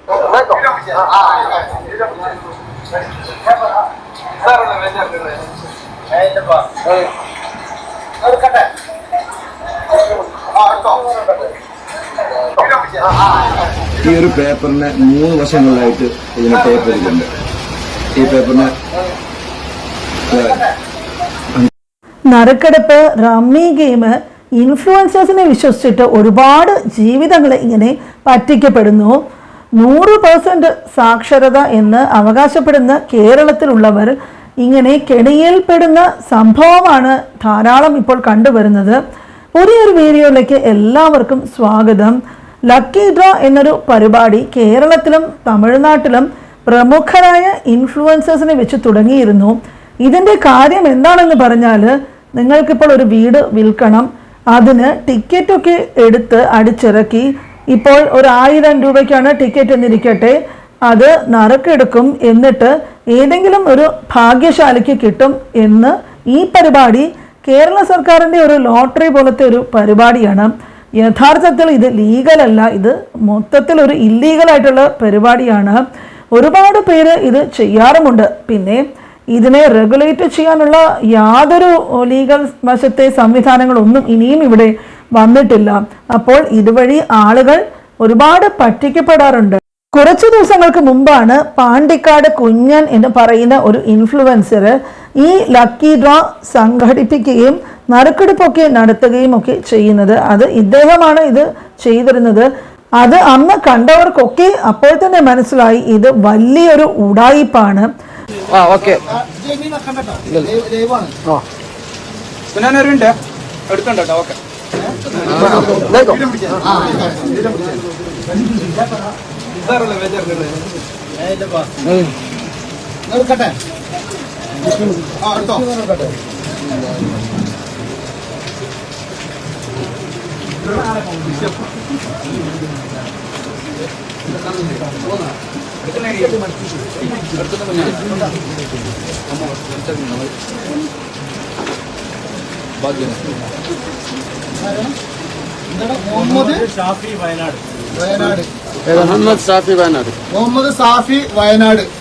ഈ ഒരു പേപ്പറിന് 3 വശങ്ങളിലായിട്ട് ഇതിന് ടേപ്പ് എടുക്കുന്നുണ്ട്. ഈ പേപ്പറിന് നറുക്കെടുപ്പ്, റമ്മി ഗെയിം, ഇൻഫ്ലുവൻസേഴ്സിനെ വിശ്വസിച്ചിട്ട് ഒരുപാട് ജീവിതങ്ങൾ ഇങ്ങനെ പറ്റിക്കപ്പെടുന്നു. 100% സാക്ഷരത എന്ന് അവകാശപ്പെടുന്ന കേരളത്തിലുള്ളവർ ഇങ്ങനെ കെണിയിൽപ്പെടുന്ന സംഭവമാണ് ധാരാളം ഇപ്പോൾ കണ്ടുവരുന്നത്. പുതിയൊരു വീഡിയോയിലേക്ക് എല്ലാവർക്കും സ്വാഗതം. ലക്കി ഡ്രോ എന്നൊരു പരിപാടി കേരളത്തിലും തമിഴ്നാട്ടിലും പ്രമുഖരായ ഇൻഫ്ലുവൻസേഴ്സിനെ വെച്ച് തുടങ്ങിയിരുന്നു. ഇതിൻ്റെ കാര്യം എന്താണെന്ന് പറഞ്ഞാൽ, നിങ്ങൾക്കിപ്പോൾ ഒരു വീട് വിൽക്കണം, അതിന് ടിക്കറ്റൊക്കെ എടുത്ത് അടിച്ചിറക്കി. ഇപ്പോൾ 1000 രൂപയ്ക്കാണ് ടിക്കറ്റ് എന്നിരിക്കട്ടെ, അത് നറുക്കെടുക്കും, എന്നിട്ട് ഏതെങ്കിലും ഒരു ഭാഗ്യശാലിക്ക് കിട്ടും എന്ന്. ഈ പരിപാടി കേരള സർക്കാരിൻ്റെ ഒരു ലോട്ടറി പോലത്തെ ഒരു പരിപാടിയാണ്. യഥാർത്ഥത്തിൽ ഇത് ലീഗലല്ല, ഇത് മൊത്തത്തിൽ ഒരു ഇല്ലീഗലായിട്ടുള്ള പരിപാടിയാണ്. ഒരുപാട് പേര് ഇത് ചെയ്യാറുമുണ്ട്. പിന്നെ ഇതിനെ റെഗുലേറ്റ് ചെയ്യാനുള്ള യാതൊരു ലീഗൽ വശത്തെ സംവിധാനങ്ങളൊന്നും ഇനിയും ഇവിടെ വന്നിട്ടില്ല. അപ്പോൾ ഇതുവഴി ആളുകൾ ഒരുപാട് പറ്റിക്കപ്പെടാറുണ്ട്. കുറച്ച് ദിവസങ്ങൾക്ക് മുമ്പാണ് പാണ്ടിക്കാട് കുഞ്ഞൻ എന്ന് പറയുന്ന ഒരു ഇൻഫ്ലുവൻസർ ഈ ലക്കി ഡ്രോ സംഘടിപ്പിക്കുകയും നറുക്കെടുപ്പൊക്കെ നടത്തുകയും ഒക്കെ ചെയ്യുന്നത്. അത് ഇദ്ദേഹമാണ് ഇത് ചെയ്തിരുന്നത്. അത് അന്ന് കണ്ടവർക്കൊക്കെ അപ്പോൾ തന്നെ മനസ്സിലായി ഇത് വലിയൊരു ഉടായിപ്പാണ്.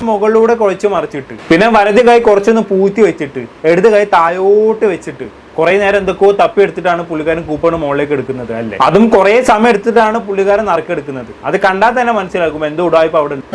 മുകളിലൂടെ കുഴച്ച് മറിച്ചിട്ട്, പിന്നെ വലത് കൈ കുറച്ചൊന്ന് പൂത്തി വെച്ചിട്ട് ഇടത് കൈ താഴോട്ട് വെച്ചിട്ട് കുറെ നേരം എന്തൊക്കെയോ തപ്പി എടുത്തിട്ടാണ് പുള്ളിക്കാരൻ കൂപ്പണ് മുകളിലേക്ക് എടുക്കുന്നത്. അല്ലേ, അതും കുറെ സമയം എടുത്തിട്ടാണ് പുള്ളിക്കാരൻ നറുക്കെടുക്കുന്നത്. അത് കണ്ടാൽ തന്നെ മനസ്സിലാക്കും എന്തോ ഉടായ്പ അവിടെ ഉണ്ട്.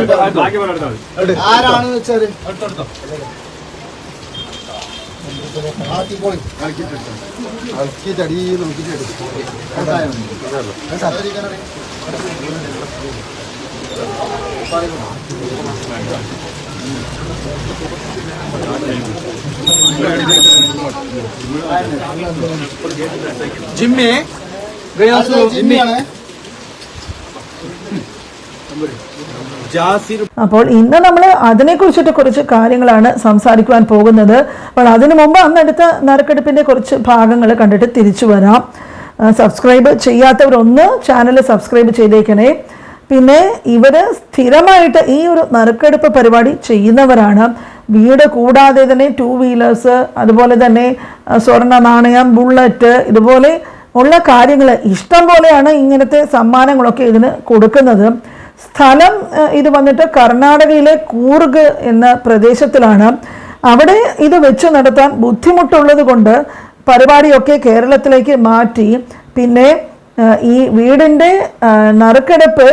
അപ്പോൾ ഇന്ന് നമ്മൾ അതിനെക്കുറിച്ചിട്ട് കുറച്ച് കാര്യങ്ങളാണ് സംസാരിക്കുവാൻ പോകുന്നത്. അപ്പോൾ അതിനു മുമ്പ് അന്നെടുത്ത നറുക്കെടുപ്പിൻ്റെ കുറച്ച് ഭാഗങ്ങൾ കണ്ടിട്ട് തിരിച്ചു വരാം. സബ്സ്ക്രൈബ് ചെയ്യാത്തവരൊന്ന് ചാനൽ സബ്സ്ക്രൈബ് ചെയ്തേക്കണേ. പിന്നെ ഇവർ സ്ഥിരമായിട്ട് ഈ ഒരു നറുക്കെടുപ്പ് പരിപാടി ചെയ്യുന്നവരാണ്. വീട് കൂടാതെ തന്നെ 2 വീലേഴ്സ്, അതുപോലെ തന്നെ സ്വർണ്ണ നാണയം, ബുള്ളറ്റ്, ഇതുപോലെ ഉള്ള കാര്യങ്ങൾ ഇഷ്ടം പോലെയാണ്. ഇങ്ങനത്തെ സമ്മാനങ്ങളൊക്കെ ഇതിന് കൊടുക്കുന്നത്. സ്ഥലം ഇത് വന്നിട്ട് കർണാടകയിലെ കൂർഗ് എന്ന പ്രദേശത്തിലാണ്. അവിടെ ഇത് വെച്ച് നടത്താൻ ബുദ്ധിമുട്ടുള്ളത് കൊണ്ട് പരിപാടിയൊക്കെ കേരളത്തിലേക്ക് മാറ്റി. പിന്നെ ഈ വീടിൻ്റെ നറുക്കെടുപ്പ്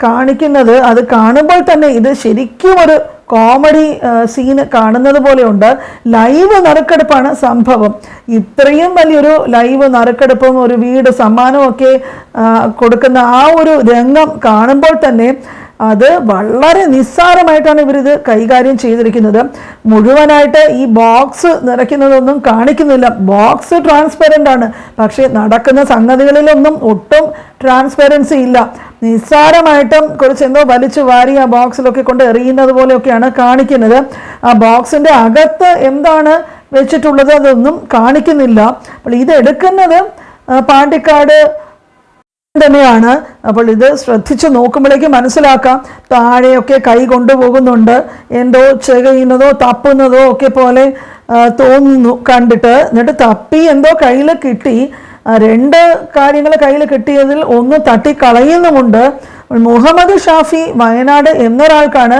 കാണിക്കുന്നത്, അത് കാണുമ്പോൾ തന്നെ ഇത് ശരിക്കും ഒരു കോമഡി സീന് കാണുന്നത് പോലെയുണ്ട്. ലൈവ് നറുക്കെടുപ്പാണ് സംഭവം. ഇത്രയും വലിയൊരു ലൈവ് നറുക്കെടുപ്പും ഒരു വീട് സമ്മാനവും ഒക്കെ കൊടുക്കുന്ന ആ ഒരു രംഗം കാണുമ്പോൾ തന്നെ അത് വളരെ നിസ്സാരമായിട്ടാണ് ഇവരിത് കൈകാര്യം ചെയ്തിരിക്കുന്നത്. മുഴുവനായിട്ട് ഈ ബോക്സ് നിറയ്ക്കുന്നതൊന്നും കാണിക്കുന്നില്ല. ബോക്സ് ട്രാൻസ്പെറൻ്റ് ആണ്, പക്ഷേ നടക്കുന്ന സംഗതികളിലൊന്നും ഒട്ടും ട്രാൻസ്പെറൻസി ഇല്ല. നിസ്സാരമായിട്ടും കുറച്ച് എന്തോ വലിച്ചു വാരി ആ ബോക്സിലൊക്കെ കൊണ്ട് എറിയുന്നത് പോലെയൊക്കെയാണ് കാണിക്കുന്നത്. ആ ബോക്സിൻ്റെ അകത്ത് എന്താണ് വെച്ചിട്ടുള്ളത് അതൊന്നും കാണിക്കുന്നില്ല. അപ്പോൾ ഇതെടുക്കുന്നത് പാണ്ടിക്കാട് തന്നെയാണ്. അപ്പോൾ ഇത് ശ്രദ്ധിച്ച് നോക്കുമ്പോഴേക്കും മനസ്സിലാക്കാം, താഴെയൊക്കെ കൈ കൊണ്ടുപോകുന്നുണ്ട്. എന്തോ ചെയ്യുന്നതോ തപ്പുന്നതോ ഒക്കെ പോലെ തോന്നുന്നു കണ്ടിട്ട്. എന്നിട്ട് തപ്പി എന്തോ കയ്യിൽ കിട്ടി. 2 കാര്യങ്ങൾ കയ്യിൽ കിട്ടിയതിൽ ഒന്ന് തട്ടിക്കളയുന്നുമുണ്ട്. മുഹമ്മദ് ഷാഫി വയനാട് എന്നൊരാൾക്കാണ്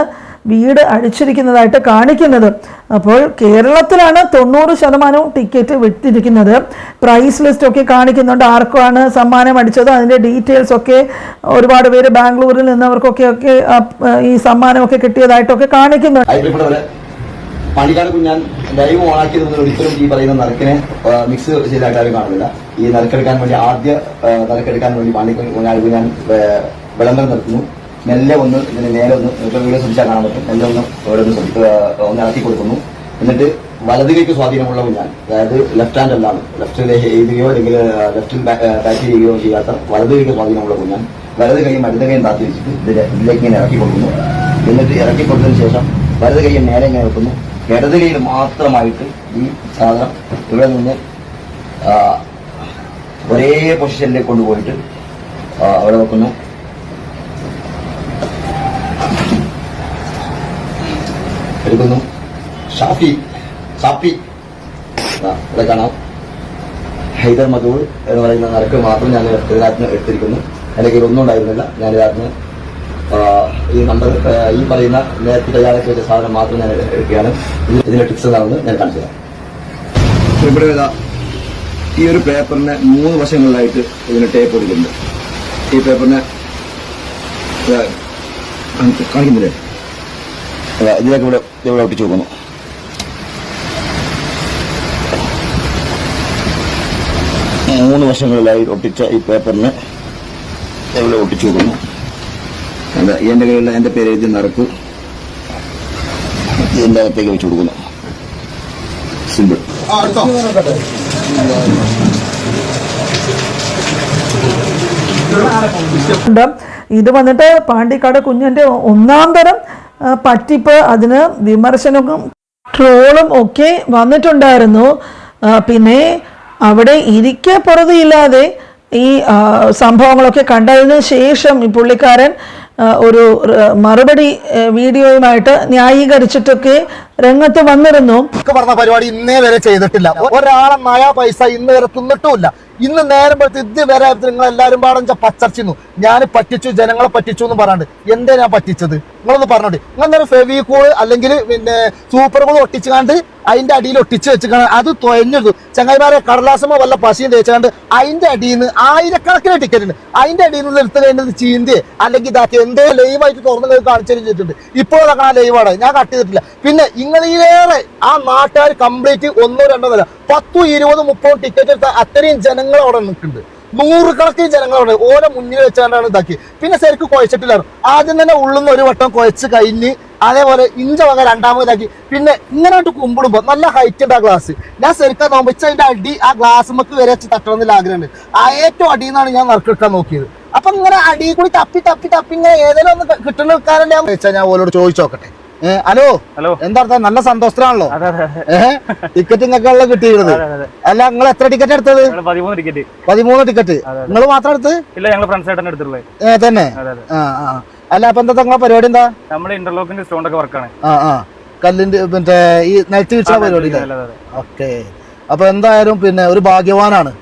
വീട് അടിച്ചിരിക്കുന്നതായിട്ട് കാണിക്കുന്നത്. അപ്പോൾ കേരളത്തിലാണ് 90% ടിക്കറ്റ് വിറ്റിരിക്കുന്നത്. പ്രൈസ് ലിസ്റ്റ് ഒക്കെ കാണിക്കുന്നുണ്ട്, ആർക്കാണ് സമ്മാനം അടിച്ചത്, അതിൻ്റെ ഡീറ്റെയിൽസ് ഒക്കെ. ഒരുപാട് പേര് ബാംഗ്ലൂരിൽ നിന്നവർക്കൊക്കെ ഈ സമ്മാനമൊക്കെ കിട്ടിയതായിട്ടൊക്കെ കാണിക്കുന്നുണ്ട്. പാണ്ടിക്കാട് കുഞ്ഞാൻ ലൈവ് ഓണാക്കിയത് ഒരിക്കലും ഈ പറയുന്ന നറുക്കിനെ മിക്സ് ചെയ്തതായിട്ട് ആരും കാണുന്നില്ല. ഈ നറുക്കെടുക്കാൻ വേണ്ടി നറുക്കെടുക്കാൻ വേണ്ടി പാണ്ടിക്കാട് കുഞ്ഞാൻ വിളംബരം നടത്തുന്നു. മെല്ലെ ഒന്ന് ഇതിന് നേരെ ഒന്ന് വീഡിയോ ശ്രദ്ധിച്ചാൽ കാണാൻ പറ്റും. മെല്ലെ ഇവിടെ ഒന്ന് ഇറക്കി കൊടുക്കുന്നു. എന്നിട്ട് വലതിലേക്ക് സ്വാധീനമുള്ള കുഞ്ഞാൻ, അതായത് ലെഫ്റ്റ് ഹാൻഡ് അല്ലാതെ ലെഫ്റ്റിൽ എഴുതുകയോ അല്ലെങ്കിൽ ലെഫ്റ്റിൽ ബാക്ക് ചെയ്യുകയോ ചെയ്യാത്ത വലതിലേക്ക് സ്വാധീനമുള്ള കുഞ്ഞാൻ വലത് കൈയും അടുത്ത കൈയും താത്തി വെച്ചിട്ട് ഇതിലേക്ക് ഇങ്ങനെ ഇറക്കി കൊടുക്കുന്നു. എന്നിട്ട് ഇറക്കി കൊടുത്തതിന് ശേഷം വലത് കൈ നേരെ ഇങ്ങനെ വെക്കുന്നു. ഇടത് കൈയിൽ മാത്രമായിട്ട് ഈ സാധനം ഇവിടെ നിന്ന് ഒരേ പൊസിഷനിലേക്ക് കൊണ്ടുപോയിട്ട് അവിടെ വെക്കുന്നു. എടുക്കുന്നു. ഷാഫി ഇവിടെ കാണാം. ഹൈദർ മധൂർ എന്ന് പറയുന്ന നറുക്ക് മാത്രം ഞാൻ ഇതിനകത്ത് എടുത്തിരിക്കുന്നു. എൻ്റെ കയ്യിൽ ഒന്നും ഉണ്ടായിരുന്നില്ല. ഞാൻ ഇതിനകത്ത് ഈ നമ്പർ ഈ പറയുന്ന നേരത്തെ തയ്യാറാക്കി വെച്ച സാധനം മാത്രം ഞാൻ എടുക്കുകയാണ്. ഇതിന്റെ ടിപ്സ് എന്താണെന്ന് ഞാൻ കാണിച്ചു തരാം. ഇവിടെ ഈ ഒരു പേപ്പറിന് 3 വശങ്ങളിലായിട്ട് ഇതിന് ടേപ്പ് കൊടുക്കുന്നുണ്ട്. ഈ പേപ്പറിന് കാണിക്കുന്നില്ലേ, ഇതിലേക്ക് ഇവിടെ ഒട്ടിച്ചു വെക്കുന്നു. മൂന്ന് വശങ്ങളിലായി ഒട്ടിച്ച ഈ പേപ്പറിന് ഇവിടെ ഒട്ടിച്ചു വെക്കുന്നു. എന്റെ കയ്യിലുള്ള എന്റെ പേര് എഴുതി നറുക്ക് ഇതിന്റെ അകത്തേക്ക് വെച്ച് കൊടുക്കുന്നു. സിമ്പിൾ. ഇത് വന്നിട്ട് പാണ്ടിക്കാട് കുഞ്ഞിന്റെ ഒന്നാം തരം പറ്റിപ്പ്, അതിന് വിമർശനവും ട്രോളും ഒക്കെ വന്നിട്ടുണ്ടായിരുന്നു. പിന്നെ അവിടെ ഇരിക്കെ പുറതിയില്ലാതെ ഈ സംഭവങ്ങളൊക്കെ കണ്ടതിന് ശേഷം ഈ പുള്ളിക്കാരൻ ഒരു മറുപടി വീഡിയോയുമായിട്ട് ന്യായീകരിച്ചിട്ടൊക്കെ രംഗത്ത് വന്നിരുന്നു. പറഞ്ഞ പരിപാടി ഇന്നേ വരെ ചെയ്തിട്ടില്ല. ഒരാളെ നയാ പൈസ ഇന്ന് വരെ തിന്നിട്ടുമില്ല. ഇന്ന് നേരം ഇത് വരെ നിങ്ങൾ എല്ലാവരും പാടം പച്ചർച്ചിന്നു, ഞാൻ പറ്റിച്ചു, ജനങ്ങളെ പറ്റിച്ചു എന്ന് പറയാണ്ട് എന്തേ ഞാൻ പറ്റിച്ചത് നിങ്ങളൊന്ന് പറഞ്ഞോട്ടെ. നിങ്ങൾ നേരം ഫെവിക്കോൾ അല്ലെങ്കിൽ പിന്നെ സൂപ്പർ കൂൾ ഒട്ടിച്ചുകാണ്ട് അതിന്റെ അടിയിൽ ഒട്ടിച്ച് വെച്ചിക്കാണ് അത് തൊയഞ്ഞെടുത്തു. ചങ്ങായിമാരെ കടലാസമോ വല്ല പശയും തേച്ചാണ്ട് അതിന്റെ അടിയിൽ നിന്ന് ആയിരക്കണക്കിന് ടിക്കറ്റ് ഉണ്ട്. അതിന്റെ അടിയിൽ നിന്ന് എടുത്ത് കഴിഞ്ഞത് ചീന്തി അല്ലെങ്കിൽ ഇതാക്കി എന്തേ ലൈവായിട്ട് തുറന്നു കാണിച്ചു ചെയ്തിട്ടുണ്ട്. ഇപ്പോഴും അതൊക്കെ ആ ലൈവാണ്, ഞാൻ കട്ട് ചെയ്തിട്ടില്ല. പിന്നെ നിങ്ങളിലേറെ ആ നാട്ടുകാർ കംപ്ലീറ്റ് 1, 2 നില 10, 20, 30 ടിക്കറ്റ് എടുത്ത അത്രയും ജനങ്ങൾ അവിടെ നിൽക്കുന്നുണ്ട്. 100 കണക്കിന് ജനങ്ങളവിടെ ഓരോ മുന്നിൽ വെച്ചാണ്ടാണ് ഇതാക്കി. പിന്നെ ശരിക്കും കുഴച്ചിട്ടില്ലായിരുന്നു. ആദ്യം തന്നെ ഉള്ളുന്ന ഒരു വട്ടം കുഴച്ച് കഴിഞ്ഞ് അതേപോലെ ഇഞ്ച വക രണ്ടാമതാക്കി. പിന്നെ ഇങ്ങനെ കുമ്പിടുമ്പോ നല്ല ഹൈറ്റ് ഉണ്ട് ആ ഗ്ലാസ്. ഞാൻ ശരിക്കും നോമ്പിച്ച അതിന്റെ അടി ആ ഗ്ലാസ് നമുക്ക് വരെ തട്ടണമെന്നില്ല ആഗ്രഹമുണ്ട്. ആ ഏറ്റവും അടിയിൽ നിന്നാണ് ഞാൻ നറുക്കെടുക്കാൻ നോക്കിയത്. അപ്പൊ ഇങ്ങനെ അടിയിൽ കൂടി തപ്പി ഇങ്ങനെ ഏതെങ്കിലും ഒന്ന് കിട്ടുന്ന നിൽക്കാനല്ലേ ഞാൻ ഓരോട് ചോദിച്ചു നോക്കട്ടെ. ഹലോ എന്താ നല്ല സന്തോഷത്തിലാണല്ലോ. ടിക്കറ്റ് ഇങ്ങനെയുള്ള കിട്ടിയിരുന്നത്. അല്ല നിങ്ങൾ എത്ര ടിക്കറ്റ് എടുത്തത്? 13 ടിക്കറ്റ്. നിങ്ങൾ മാത്രം എടുത്ത്? തന്നെ. അല്ല അപ്പൊ എന്താ നിങ്ങളെ പരിപാടി എന്താ? ഇന്റർലോക്കിന്റെ സ്റ്റോണ്ടൊക്കെ വർക്കാണ്. കല്ലിന്റെ മറ്റേ ഈ നെറ്റ് വീഴ്ച പരിപാടി. ഓക്കെ. അപ്പൊ എന്തായാലും പിന്നെ ഒരു ഭാഗ്യവാനാണ്.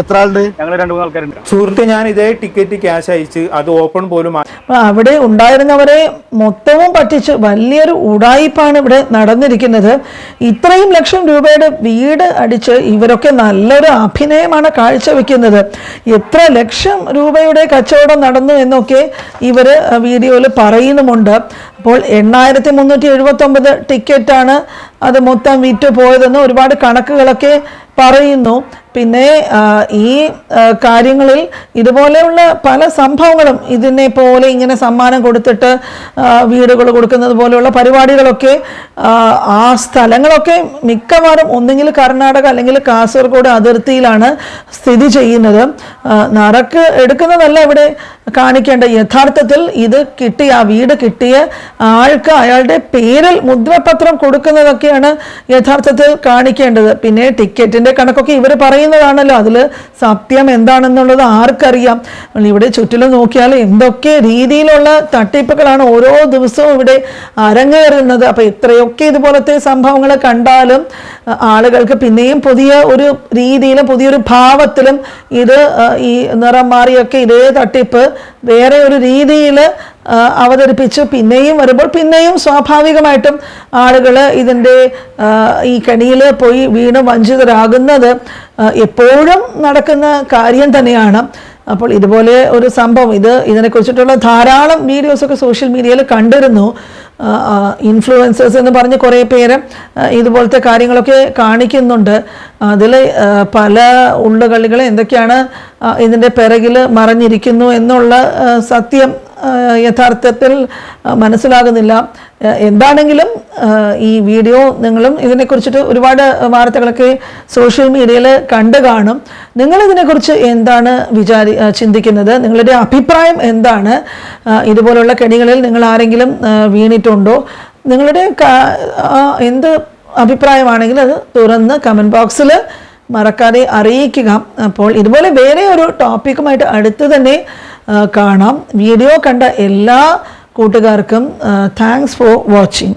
എത്ര ആളുണ്ട്? സുഹൃത്തെ, ഞാൻ ഇതേ ടിക്കറ്റ് ക്യാഷ് അയച്ച് അത് ഓപ്പൺ പോലും അവിടെ ഉണ്ടായിരുന്നവരെ മൊത്തവും പറ്റിച്ച് വലിയൊരു ഉടായിപ്പാണ് ഇവിടെ നടന്നിരിക്കുന്നത്. ഇത്രയും ലക്ഷം രൂപയുടെ വീട് അടിച്ച് ഇവരൊക്കെ നല്ലൊരു അഭിനയമാണ് കാഴ്ചവെക്കുന്നത്. എത്ര ലക്ഷം രൂപയുടെ കച്ചവടം നടന്നു എന്നൊക്കെ ഇവർ വീഡിയോയിൽ പറയുന്നുമുണ്ട്. അപ്പോൾ 8379 ടിക്കറ്റാണ് അത് മൊത്തം വിറ്റ് പോയതെന്ന് ഒരുപാട് കണക്കുകളൊക്കെ പറയുന്നു. പിന്നെ ഈ കാര്യങ്ങളിൽ ഇതുപോലെയുള്ള പല സംഭവങ്ങളും ഇതിനെ പോലെ ഇങ്ങനെ സമ്മാനം കൊടുത്തിട്ട് വീടുകൾ കൊടുക്കുന്നത് പോലെയുള്ള പരിപാടികളൊക്കെ ആ സ്ഥലങ്ങളൊക്കെ മിക്കവാറും ഒന്നെങ്കിൽ കർണാടക അല്ലെങ്കിൽ കാസർഗോഡ് അതിർത്തിയിലാണ് സ്ഥിതി ചെയ്യുന്നത്. നറുക്ക് എടുക്കുന്നതല്ല ഇവിടെ കാണിക്കേണ്ട. യഥാർത്ഥത്തിൽ ഇത് കിട്ടിയ ആ വീട് കിട്ടിയ ആൾക്ക് അയാളുടെ പേരിൽ മുദ്രപത്രം കൊടുക്കുന്നതൊക്കെയാണ് യഥാർത്ഥത്തിൽ കാണിക്കേണ്ടത്. പിന്നെ ടിക്കറ്റിന്റെ കണക്കൊക്കെ ഇവർ പറയുന്നു. പറയുന്നതാണല്ലോ, അതിൽ സത്യം എന്താണെന്നുള്ളത് ആർക്കറിയാം? ഇവിടെ ചുറ്റിലും നോക്കിയാൽ എന്തൊക്കെ രീതിയിലുള്ള തട്ടിപ്പുകളാണ് ഓരോ ദിവസവും ഇവിടെ അരങ്ങേറുന്നത്. അപ്പോൾ ഇത്രയൊക്കെ ഇതുപോലത്തെ സംഭവങ്ങൾ കണ്ടാലും ആളുകൾക്ക് പിന്നെയും പുതിയ ഒരു രീതിയിലും പുതിയൊരു ഭാവത്തിലും ഇത് ഈ നിറം മാറിയൊക്കെ ഇതേ തട്ടിപ്പ് വേറെ ഒരു രീതിയിൽ അവതരിപ്പിച്ച് പിന്നെയും വരുമ്പോൾ പിന്നെയും സ്വാഭാവികമായിട്ടും ആളുകൾ ഇതിൻ്റെ ഈ കെണിയിൽ പോയി വീണ് വഞ്ചിതരാകുന്നത് എപ്പോഴും നടക്കുന്ന കാര്യം തന്നെയാണ്. അപ്പോൾ ഇതുപോലെ ഒരു സംഭവം ഇതിനെക്കുറിച്ചിട്ടുള്ള ധാരാളം വീഡിയോസൊക്കെ സോഷ്യൽ മീഡിയയിൽ കണ്ടിരുന്നു. ഇൻഫ്ലുവൻസേഴ്സ് എന്ന് പറഞ്ഞ് കുറേ പേര് ഇതുപോലത്തെ കാര്യങ്ങളൊക്കെ കാണിക്കുന്നുണ്ട്. അതിൽ പല ഉള്ളുകളികൾ എന്തൊക്കെയാണ് ഇതിൻ്റെ പിറകിൽ മറഞ്ഞിരിക്കുന്നു എന്നുള്ള സത്യം യഥാർത്ഥത്തിൽ മനസ്സിലാകുന്നില്ല. എന്താണെങ്കിലും ഈ വീഡിയോ നിങ്ങളും ഇതിനെക്കുറിച്ചിട്ട് ഒരുപാട് വാർത്തകളൊക്കെ സോഷ്യൽ മീഡിയയിൽ കണ്ടു കാണും. നിങ്ങളിതിനെക്കുറിച്ച് എന്താണ് ചിന്തിക്കുന്നത്? നിങ്ങളുടെ അഭിപ്രായം എന്താണ്? ഇതുപോലുള്ള കെണികളിൽ നിങ്ങൾ ആരെങ്കിലും വീണിട്ടുണ്ടോ? നിങ്ങളുടെ എന്ത് അഭിപ്രായമാണെങ്കിലും അത് തുറന്ന് കമൻറ്റ് ബോക്സിൽ മറക്കാതെ അറിയിക്കുക. അപ്പോൾ ഇതുപോലെ വേറെ ഒരു ടോപ്പിക്കുമായിട്ട് അടുത്ത് തന്നെ കാണാം. വീഡിയോ കണ്ട എല്ലാ കൂട്ടുകാർക്കും താങ്ക്സ് ഫോർ വാച്ചിങ്.